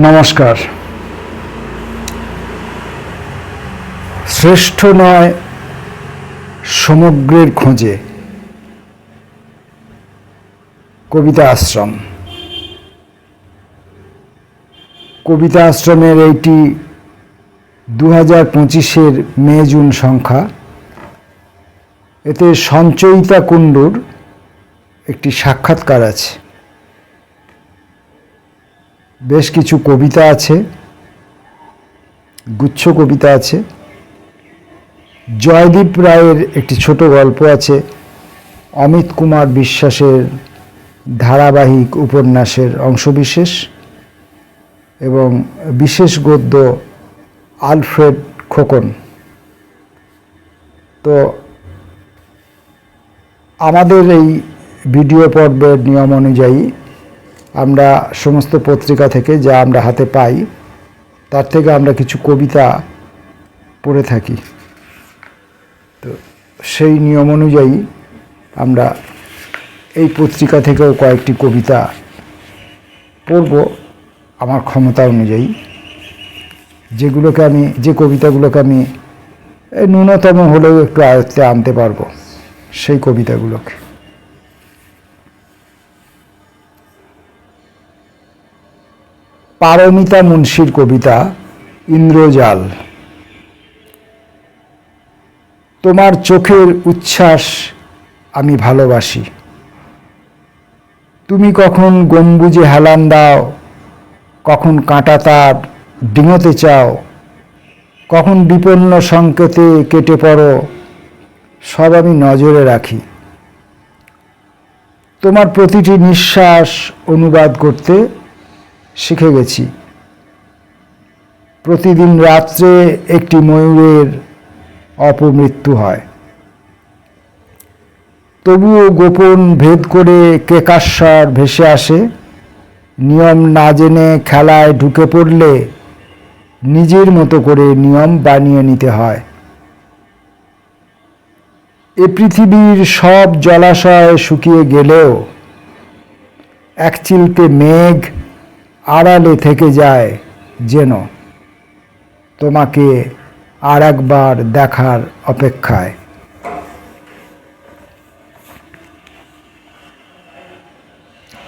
নমস্কার। শ্রেষ্ঠ নয় সমগ্রের খোঁজে, কবিতা আশ্রম। কবিতা আশ্রমের এইটি 2025-এর মে জুন সংখ্যা। এতে সঞ্চয়িতা কুণ্ডুর একটি সাক্ষাৎকার আছে, বেশ কিছু কবিতা আছে, গুচ্ছ কবিতা আছে, জয়দীপ রায়ের একটি ছোট গল্প আছে, অমিত কুমার বিশ্বাসের ধারাবাহিক উপন্যাসের অংশবিশেষ এবং বিশেষ গদ্য আলফ্রেড খোকন। তো আমাদের এই ভিডিও পর্বের নিয়ম অনুযায়ী আমরা সমস্ত পত্রিকা থেকে যা আমরা হাতে পাই তার থেকে আমরা কিছু কবিতা পড়ে থাকি। তো সেই নিয়ম অনুযায়ী আমরা এই পত্রিকা থেকেও কয়েকটি কবিতা পড়ব আমার ক্ষমতা অনুযায়ী, যে কবিতাগুলোকে আমি ন্যূনতম হলেও একটু আয়ত্তে আনতে পারবো, সেই কবিতাগুলোকে। পারমিতা মুন্সির কবিতা ইন্দ্রজাল। তোমার চোখের উচ্ছ্বাস আমি ভালোবাসি। তুমি কখন গম্বুজে হেলান দাও, কখন কাঁটা তার ডিঙোতে চাও, কখন বিপন্ন সংকেতে কেটে পড়ো, সব আমি নজরে রাখি। তোমার প্রতিটি নিঃশ্বাস অনুবাদ করতে শিখে গেছি। প্রতিদিন রাত্রে একটি ময়ূরের অপমৃত্যু হয়, তবুও গোপন ভেদ করে কেকাস্বর ভেসে আসে। নিয়ম না জেনে খেলায় ঢুকে পড়লে নিজের মতো করে নিয়ম বানিয়ে নিতে হয়। এ পৃথিবীর সব জলাশয় শুকিয়ে গেলেও এক চিলতে মেঘ আড়ালে থেকে যায় যেন, তোমাকে আর একবার দেখার অপেক্ষায়।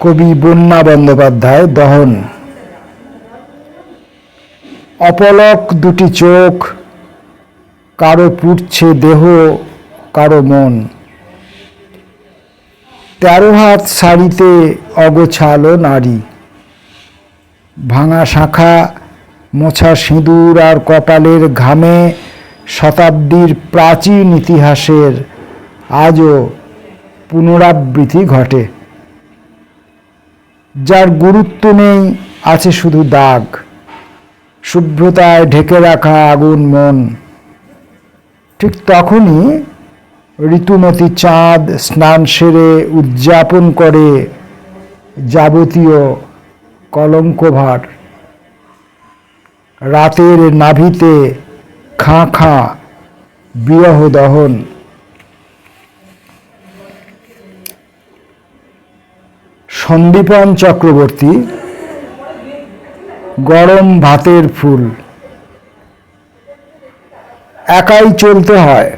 কবি বন্যা বন্দ্যোপাধ্যায়, দহন। অপলক দুটি চোখ, কারো পুড়ছে দেহ, কারো মন। 13 হাত শাড়িতে অগোছালো নারী, ভাঙা শাখা, মোছা সিঁদুর আর কপালের ঘামে শতাব্দীর প্রাচীন ইতিহাসের আজও পুনরাবৃত্তি ঘটে। যার গুরুত্ব নেই, আছে শুধু দাগ, শুভ্রতায় ঢেকে রাখা আগুন মন। ঠিক তখনই ঋতুমতী চাঁদ স্নান সেরে উদযাপন করে যাবতীয় কলঙ্কভার। রাতের নাভিতে খাঁ খাঁ বিরহ দহন। সন্দীপন চক্রবর্তী, গরম ভাতের ফুল। একাই চলতে হয়,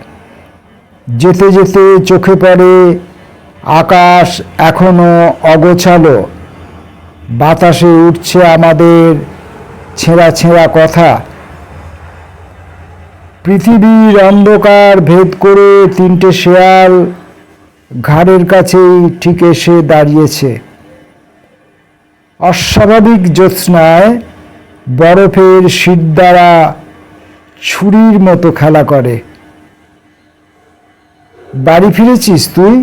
যেতে যেতে চোখে পড়ে আকাশ এখনো অগোছালো। বাতাসে উঠছে আমাদের ছেঁড়া ছেঁড়া কথা। পৃথিবীর অন্ধকার ভেদ করে 3টে শেয়াল ঘাড়ের কাছেই ঠিক এসে দাঁড়িয়েছে। অস্বাভাবিক জ্যোৎস্নায় বরফের শীত দ্বারা ছুরির মতো খেলা করে। বাড়ি ফিরেছিস তুই?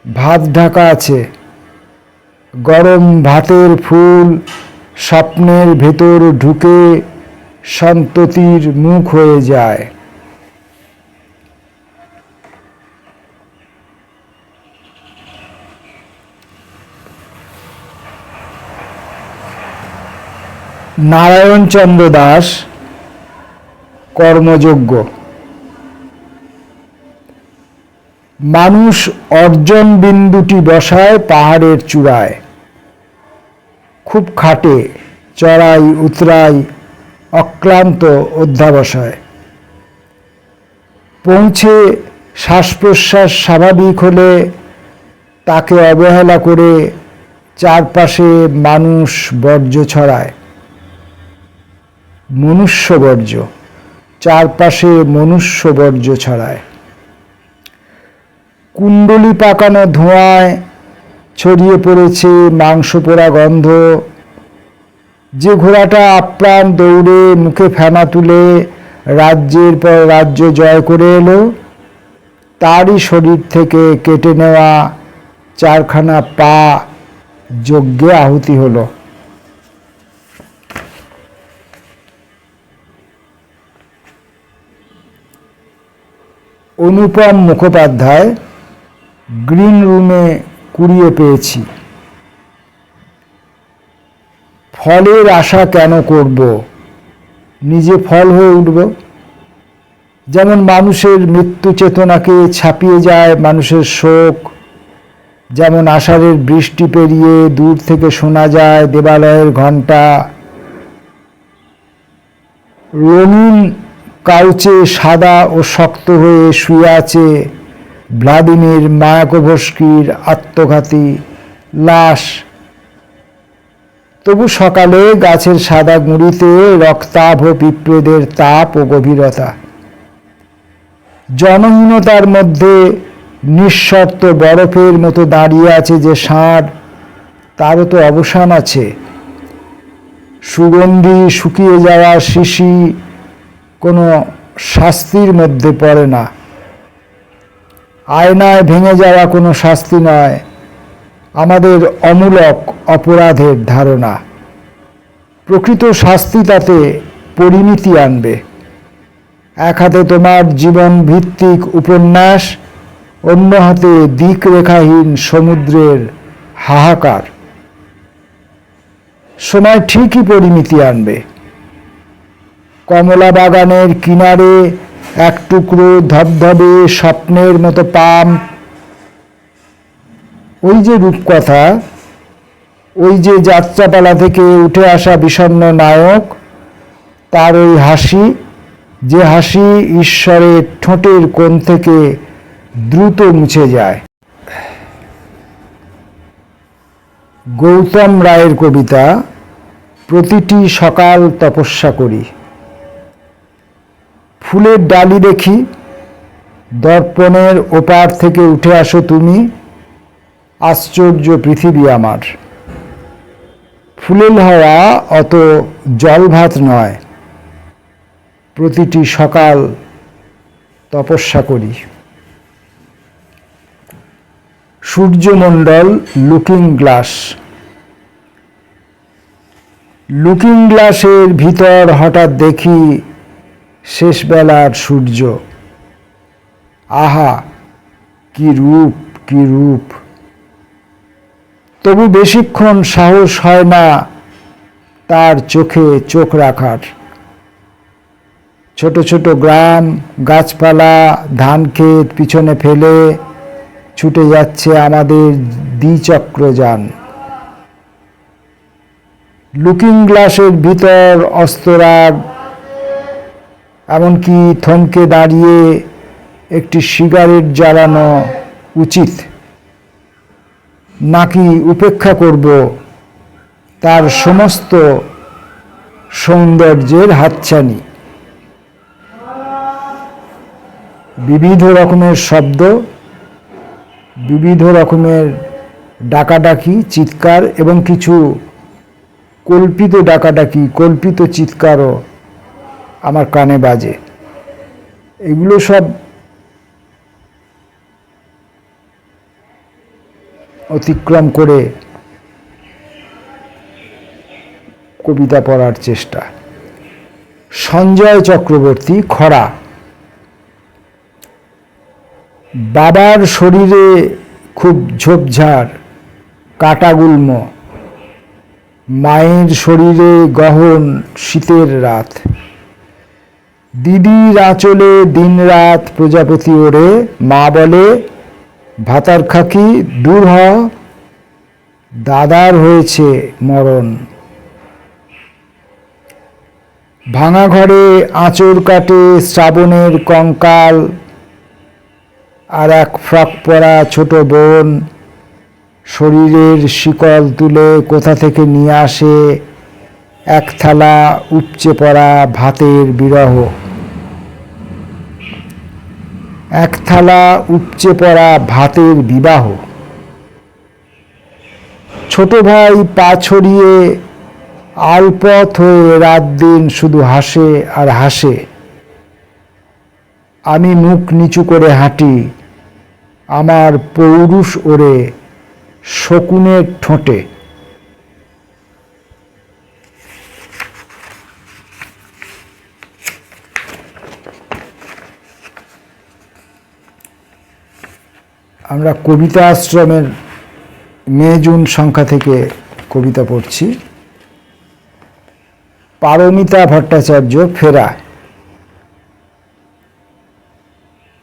ভাত ঢাকা আছে। গরম ভাতের ফুল স্বপ্নের ভেতর ঢুকে সন্ততির মুখ হয়ে যায়। নারায়ণচন্দ্র দাস, কর্মযোগ্য। মানুষ অর্জন বিন্দুটি বসায় পাহাড়ের চূড়ায়, খুব খাটে, চড়াই উতরাই অক্লান্ত অধ্যাবসায়। পৌঁছে শ্বাস প্রশ্বাস স্বাভাবিক হলে তাকে অবহেলা করে চারপাশে মানুষ বর্জ্য ছড়ায়, মনুষ্য বর্জ্য, চারপাশে মনুষ্য বর্জ্য ছড়ায়। কুণ্ডলি পাকানো ধোঁয়ায় ছড়িয়ে পড়েছে মাংস পোড়া গন্ধ। যে ঘোড়াটা আপ্রাণ দৌড়ে মুখে ফেনা তুলে রাজ্যের পর রাজ্য জয় করে এলো, তারই শরীর থেকে কেটে নেওয়া চারখানা পা যজ্ঞে আহুতি হলো। অনুপম মুখোপাধ্যায়, গ্রিন রুমে কুড়িয়ে পেয়েছি। ফলের আশা কেন করব, নিজে ফল হয়ে উঠব। যেমন মানুষের মৃত্যু চেতনাকে ছাপিয়ে যায় মানুষের শোক, যেমন আষাঢ়ের বৃষ্টি পেরিয়ে দূর থেকে শোনা যায় দেবালয়ের ঘণ্টা। রঙিন কাউচে সাদা ও শক্ত হয়ে শুয়ে আছে ভ্লাদিমির মায়াকোভস্কির আত্মঘাতী লাশ। তবু সকালে গাছের সাদা গুঁড়িতে রক্তাভ পিঁপড়েদের তাপ ও গভীরতা। জনহীনতার মধ্যে নিঃশর্ত বরফের মতো দাঁড়িয়ে আছে যে ষাঁড়, তারও তো অবসান আছে। সুগন্ধি শুকিয়ে যাওয়া শিশি কোনো শাস্তির মধ্যে পড়ে না। আয়নায় ভেঙে যাওয়া কোনো শাস্তি নয়, আমাদের অমূলক অপরাধের ধারণা। প্রকৃত শাস্তি তাতে পরিণতি আনবে। এক হাতে তোমার জীবন ভিত্তিক উপন্যাস, অন্য হাতে দিকরেখাহীন সমুদ্রের হাহাকার। সময় ঠিকই পরিণতি আনবে। কমলা বাগানের কিনারে এক টুকরো ধবধবে স্বপ্নের মতো পাম, ওই যে রূপকথা, ওই যে যাত্রাপালা থেকে উঠে আসা বিষণ্ণ নায়ক, তার ওই হাসি, যে হাসি ঈশ্বরের ঠোঁটের কোণ থেকে দ্রুত মুছে যায়। গৌতম রায়ের কবিতা, প্রতিটি সকাল তপস্যা করি। ফুলের ডালি দেখি, দর্পণের ওপার থেকে উঠে আসো তুমি, আশ্চর্য পৃথিবী আমার। ফুলেল হওয়া অত জলভাত নয়, প্রতিটি সকাল তপস্যা করি। সূর্যমণ্ডল লুকিং গ্লাস। লুকিং গ্লাসের ভিতর হঠাৎ দেখি শেষবেলার সূর্য। আহা, কি রূপ, কি রূপ! তবু বেশিক্ষণ সাহস হয় না তার চোখে চোখ রাখার। ছোট ছোট গ্রাম, গাছপালা, ধান ক্ষেত পিছনে ফেলে ছুটে যাচ্ছে আমাদের দ্বিচক্রযান। লুকিং গ্লাসের ভিতর অস্তরাগ, এমনকি থমকে দাঁড়িয়ে একটি সিগারেট জ্বালানো উচিত, নাকি উপেক্ষা করব তার সমস্ত সৌন্দর্যের হাতছানি। বিবিধ রকমের শব্দ, বিবিধ রকমের ডাকাডাকি, চিৎকার এবং কিছু কল্পিত ডাকাডাকি, কল্পিত চিৎকারও আমার কানে বাজে। এগুলো সব অতিক্রম করে কবিতা পড়ার চেষ্টা। সঞ্জয় চক্রবর্তী, খরা। বাবার শরীরে খুব ঝোপঝাড়, কাটাগুল্ম, মায়ের শরীরে গহন শীতের রাত। দিদির আঁচলে দিন রাত প্রজাপতি ওড়ে, মা বলে ভাতার খাকি দূর হ, দাদার হয়েছে মরণ। ভাঙা ঘরে আঁচড় কাটে শ্রাবণের কঙ্কাল, আর এক ফ্রক পরা ছোট বোন শরীরের শিকল তুলে কোথা থেকে নিয়ে আসে এক থালা উপচে পড়া ভাতের বিরহ। এক থালা উপচে পড়া ভাতের বিবাহ। ছোট ভাই পা ছড়িয়ে আলপথ হয়ে রাত দিন শুধু হাসে আর হাসে। আমি মুখ নিচু করে হাঁটি, আমার পৌরুষ ওরে শকুনের ঠোঁটে। আমরা কবিতা আশ্রমের মে জুন সংখ্যা থেকে কবিতা পড়ছি। পারমিতা ভট্টাচার্য, ফেরা।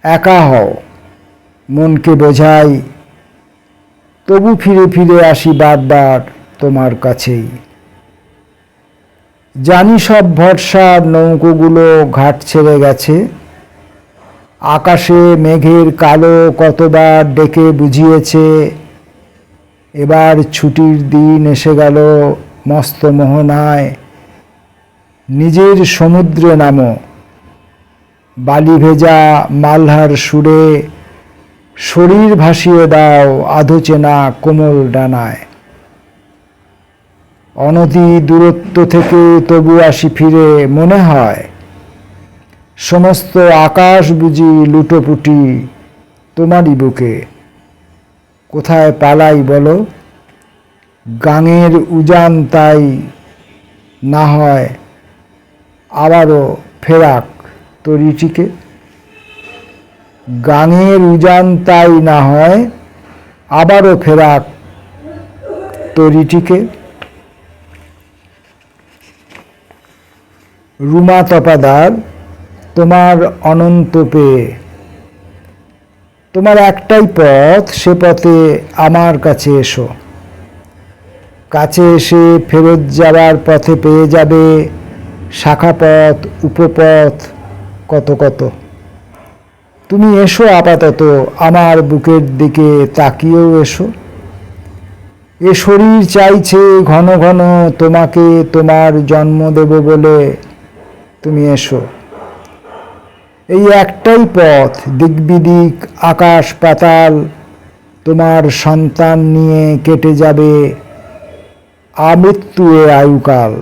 একা হও, মনকে বোঝাই, তবু ফিরে ফিরে আসি বারবার তোমার কাছেই। জানি সব ভরসার নৌকোগুলো ঘাট ছেড়ে গেছে, আকাশে মেঘের কালো কতবার ডেকে বুঝিয়েছে, এবার ছুটির দিন এসে গেল মস্ত মোহনায়। নিজের সমুদ্রে নামো, বালি ভেজা মালহার সুরে শরীর ভাসিয়ে দাও আধো চেনা কোমল ডানায়। অনতি দূরত্ব থেকে তবু আসি ফিরে, মনে হয় সমস্ত আকাশ বুঝি লুটোপুটি তোমারই বুকে। কোথায় পালাই বলো, গাঙের উজান তাই না হয় আবারও ফেরাক তরিটিকে। গাঙের উজান তাই না হয় আবারও ফেরাক তরিটিকে। রুমা তপাদার, তোমার অনন্ত পেয়ে। তোমার একটাই পথ, সে পথে আমার কাছে এসো। কাছে এসে ফেরত যাবার পথে পেয়ে যাবে শাখাপথ উপপথ কত কত। তুমি এসো আপাতত আমার বুকের দিকে তাকিয়েও এসো। এ শরীর চাইছে ঘন ঘন তোমাকে তোমার জন্ম দেব বলে, তুমি এসো। এই একটাই পথ, দিকবিদিক আকাশ পাতাল, তোমার সন্তান নিয়ে কেটে যাবে আমৃত্যু এ আয়ুকাল।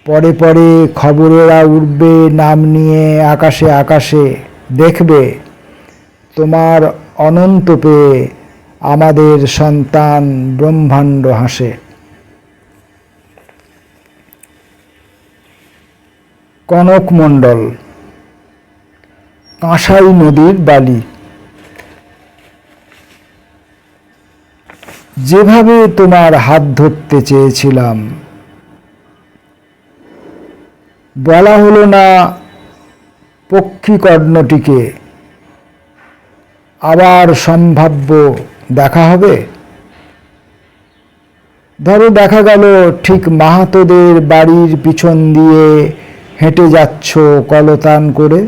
পরে পরে খবরেরা উঠবে নাম নিয়ে আকাশে আকাশে, দেখবে তোমার অনন্ত পেয়ে আমাদের সন্তান ব্রহ্মাণ্ড হাসে। কনক মণ্ডল, কাঁসাই নদীর বালি। যেভাবে তোমার হাত ধরতে চেয়েছিলাম, বলা হলো না পক্ষীকর্ণটিকে আবার সম্ভাব্য দেখা হবে। ধরো দেখা গেল ঠিক মাহাতোদের বাড়ির পিছন দিয়ে হেঁটে যাচ্ছ কলতান করে।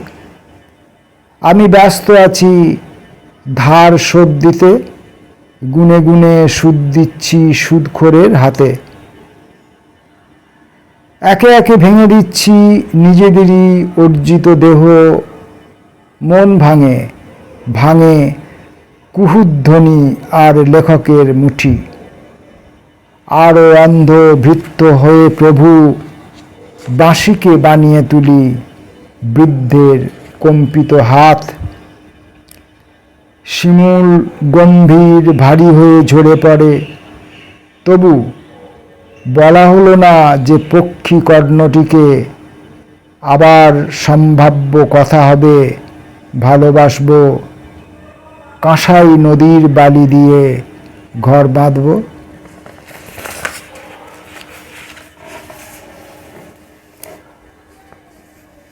আমি ব্যস্ত আছি ধার শোধ দিতে, গুনে গুনে সুদ দিচ্ছি সুদখোরের হাতে। একে একে ভেঙে দিচ্ছি নিজেদেরই অর্জিত দেহ। মন ভাঙে ভাঙে কুহুধ্বনি আর লেখকের মুঠি। আরও অন্ধ ভৃত্য হয়ে প্রভু বাঁশিকে বানিয়ে তুলি বৃদ্ধের কম্পিত হাত। শিমুল গম্ভীর ভারী হয়ে ঝরে পড়ে, তবু বলা হলো না যে পক্ষী কর্ণটিকে আবার সম্ভাব্য কথা হবে ভালোবাসব, কাঁসাই নদীর বালি দিয়ে ঘর বাঁধব।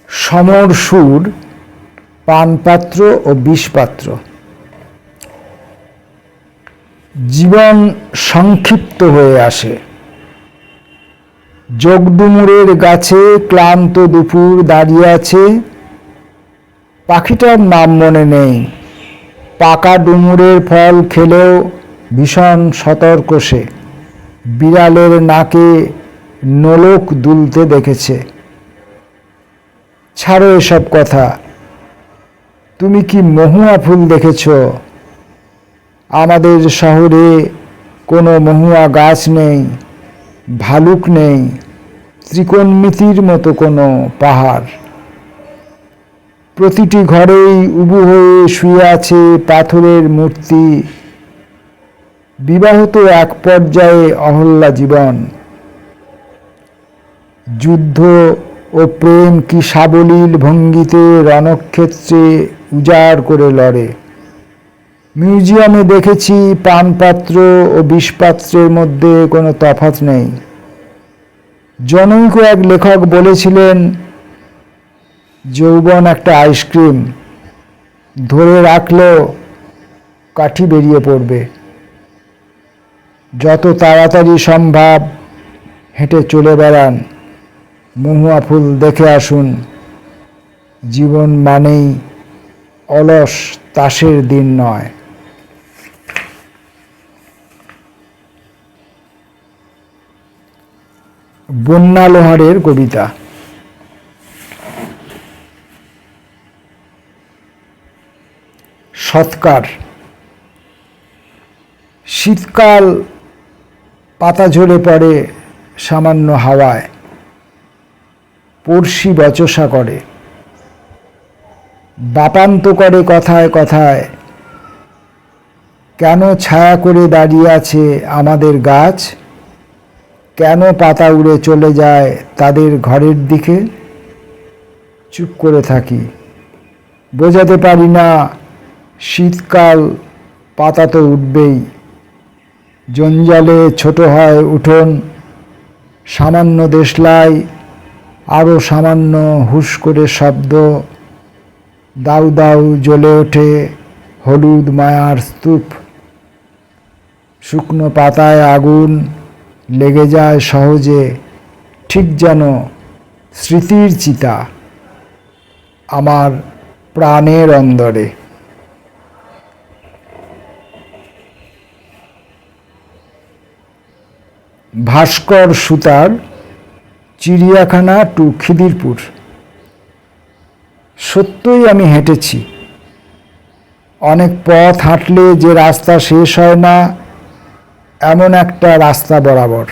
সমর সুর, পানপাত্র ও বিষপাত্র। জীবন সংক্ষিপ্ত হয়ে আসে, যোগডুমুরের গাছে ক্লান্ত দুপুর দাঁড়িয়ে আছে, পাখিটার নাম মনে নেই। পাকা ডুমুরের ফল খেলেও ভীষণ সতর্ক সে, বিড়ালের নাকে নোলক দুলতে দেখেছে। ছাড়ো এসব কথা, তুমি কি মহুয়া ফুল দেখেছ? আমাদের শহরে কোনো মহুয়া গাছ নেই, ভালুক নেই, ত্রিকোণমিতির মতো কোনো পাহাড়। প্রতিটি ঘরেই উবু হয়ে শুয়ে আছে পাথরের মূর্তি। বিবাহ তো এক পর্যায়ে অহল্যা জীবন। যুদ্ধ ও প্রেম কি সাবলীল ভঙ্গিতে রণক্ষেত্রে উজাড় করে লড়ে। মিউজিয়ামে দেখেছি পানপাত্র ও বিষপাত্রের মধ্যে কোনো তফাৎ নেই। জনৈক এক লেখক বলেছিলেন, যৌবন একটা আইসক্রিম, ধরে রাখলেও কাঠি বেরিয়ে পড়বে। যত তাড়াতাড়ি সম্ভব হেঁটে চলে বেড়ান, মহুয়া ফুল দেখে আসুন। জীবন মানেই অলস তাসের দিন নয়। বন্যা লোহারের কবিতা। সৎকার। শীতকাল, পাতা ঝরে পড়ে সামান্য হাওয়ায়, পড়শি বচসা করে, বাপান্ত করে কথায় কথায়। কেন ছায়া করে দাঁড়িয়ে আছে আমাদের গাছ? কেন পাতা উড়ে চলে যায় তাদের ঘরের দিকে? চুপ করে থাকি, বোঝাতে পারি না। শীতকাল, পাতা তো উঠবেই। জঞ্জালে ছোট হয় উঠোন, সামান্য দেশলাই, আরও সামান্য হুশ করে শব্দ। দাউ দাউ জ্বলে ওঠে হলুদ মায়ার স্তূপ। শুকনো পাতায় আগুন লেগে যায় সহজে, ঠিক যেন স্মৃতির চিতা আমার প্রাণের অন্দরে। ভাস্কর সুতার, চিড়িয়াখানা টু খিদিরপুর। সত্যই আমি হেঁটেছি। অনেক পথ হাঁটলে যে রাস্তা শেষ হয় না, এমন একটা রাস্তা বরাবর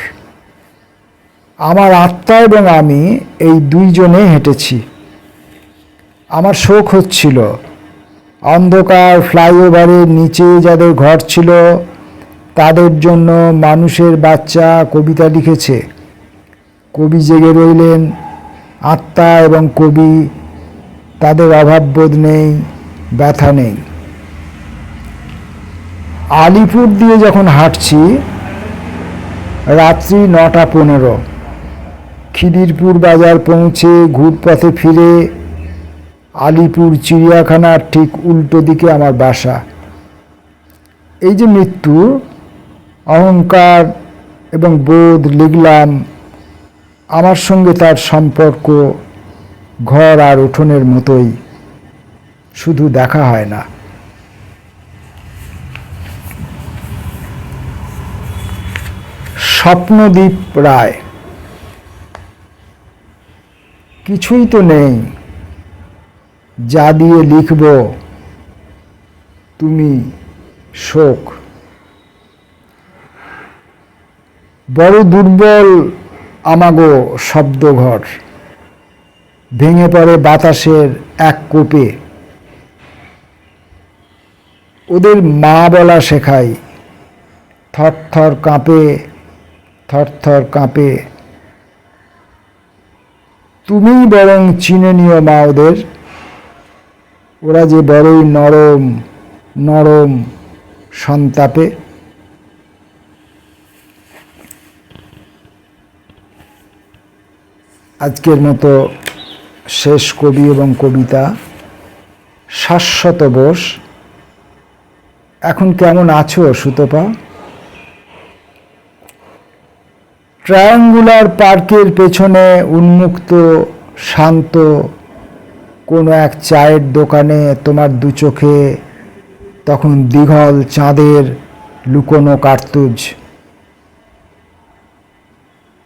আমার আত্মা এবং আমি এই দুইজনে হেঁটেছি। আমার শোক হচ্ছিল, অন্ধকার ফ্লাইওভারের নিচে যাদের ঘর ছিল তাদের জন্য মানুষের বাচ্চা কবিতা লিখেছে। কবি জেগে রইলেন, আত্মা এবং কবি, তাদের অভাববোধ নেই, ব্যথা নেই। আলিপুর দিয়ে যখন হাঁটছি, রাত্রি 9:15, খিদিরপুর বাজার পৌঁছে ঘুরপথে ফিরে আলিপুর চিড়িয়াখানার ঠিক উল্টো দিকে আমার বাসা। এই যে মৃত্যু, অহংকার এবং বোধ লিখলাম, আমার সঙ্গে তার সম্পর্ক ঘর আর উঠোনের মতোই, শুধু দেখা হয় না। স্বপ্নদীপ রায়। কিছুই তো নেই যা দিয়ে লিখব তুমি শোক। বড় দুর্বল আমাগো শব্দঘর, ভেঙে পড়ে বাতাসের এক কোপে। ওদের মা বলা শেখাই, থরথর কাঁপে, থরথর কাঁপে। তুমিই বরং চিনে নিও মা ওদের, ওরা যে বড়ই নরম নরম সন্তাপে। আজকের মতো শেষ কবি এবং কবিতা। শাশ্বত বোস। এখন কেমন আছো সুতপা? ট্রায়াঙ্গুলার পার্কের পেছনে উন্মুক্ত শান্ত কোনো এক চায়ের দোকানে তোমার দু চোখে তখন দীঘল চাঁদের লুকোনো কার্তুজ।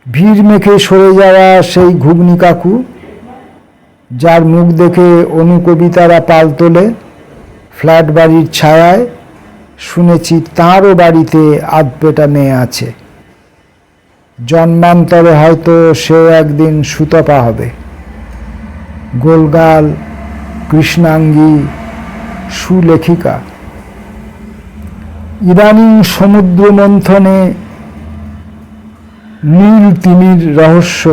ভিড় মেখে সরে যাওয়া সেই ঘুগনি কাকু, যার মুখ দেখে অনুকবিতারা পাল তোলে। ফ্ল্যাট বাড়ির ছায়ায় শুনেছি তাঁরও বাড়িতে আধপেটা মেয়ে আছে। জন্মান্তরে হয়তো সেও একদিন সুতপা হবে। গোলগাল, কৃষ্ণাঙ্গী, সুলেখিকা। ইদানিং সমুদ্র মন্থনে নীল তিমির রহস্য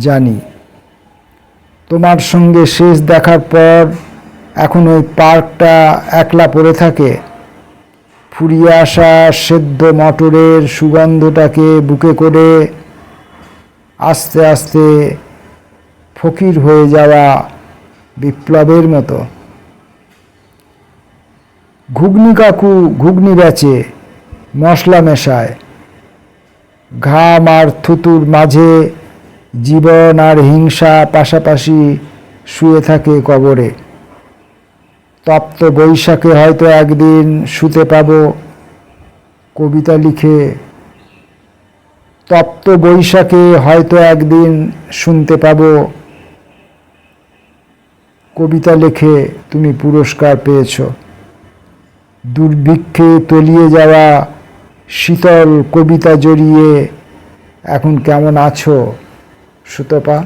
জানি। তোমার সঙ্গে শেষ দেখার পর এখন ওই পার্কটা একলা পড়ে থাকে। ফুরিয়ে আসা সেদ্ধ মটরের সুগন্ধটাকে বুকে করে আস্তে আস্তে ফকির হয়ে যাওয়া বিপ্লবের মতো। ঘুগনি কাকু ঘুগনি বেচে, মশলা মেশায়। ঘাম আর থুতুর মাঝে জীবন আর হিংসা পাশাপাশি শুয়ে থাকে কবরে। তপ্ত বৈশাখে হয়তো একদিন শুতে পাব কবিতা লিখে। তপ্ত বৈশাখে হয়তো একদিন শুনতে পাব কবিতা লিখে তুমি পুরস্কার পেয়েছ। দুর্ভিক্ষে তলিয়ে যাওয়া শীতল কবিতা জড়িয়ে এখন কেমন আছো সুতপা?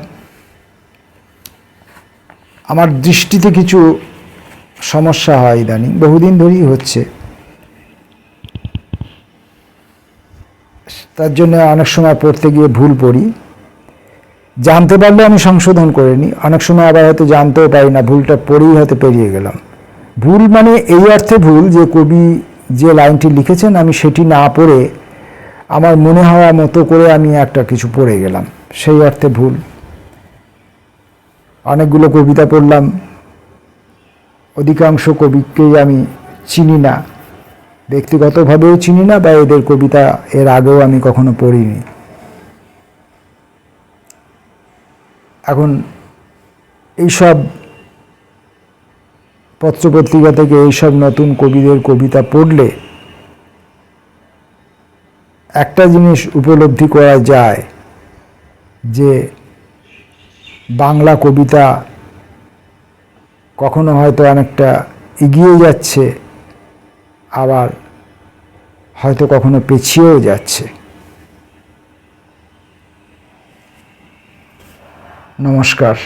আমার দৃষ্টিতে কিছু সমস্যা হয় ইদানিং, বহুদিন ধরেই হচ্ছে। তার জন্য অনেক সময় পড়তে গিয়ে ভুল পড়ি। জানতে পারলে আমি সংশোধন করে নিই, অনেক সময় আবার হয়তো জানতেও পারি না, ভুলটা পড়েই হয়তো পেরিয়ে গেলাম। ভুল মানে এই অর্থে ভুল যে কবি যে লাইনটি লিখেছেন আমি সেটি না পড়ে আমার মনে হওয়া মতো করে আমি একটা কিছু পড়ে গেলাম, সেই অর্থে ভুল। অনেকগুলো কবিতা পড়লাম, অধিকাংশ কবিকেই আমি চিনি না, ব্যক্তিগতভাবেও চিনি না, বা এদের কবিতা এর আগেও আমি কখনো পড়িনি। এখন এইসব পত্রপত্রিকা থেকে এইসব নতুন কবিদের কবিতা পড়লে একটা জিনিস উপলব্ধি করা যায় যে বাংলা কবিতা কখনো হয়তো অনেকটা এগিয়ে যাচ্ছে, আবার হয়তো কখনো পেছিয়েও যাচ্ছে। নমস্কার।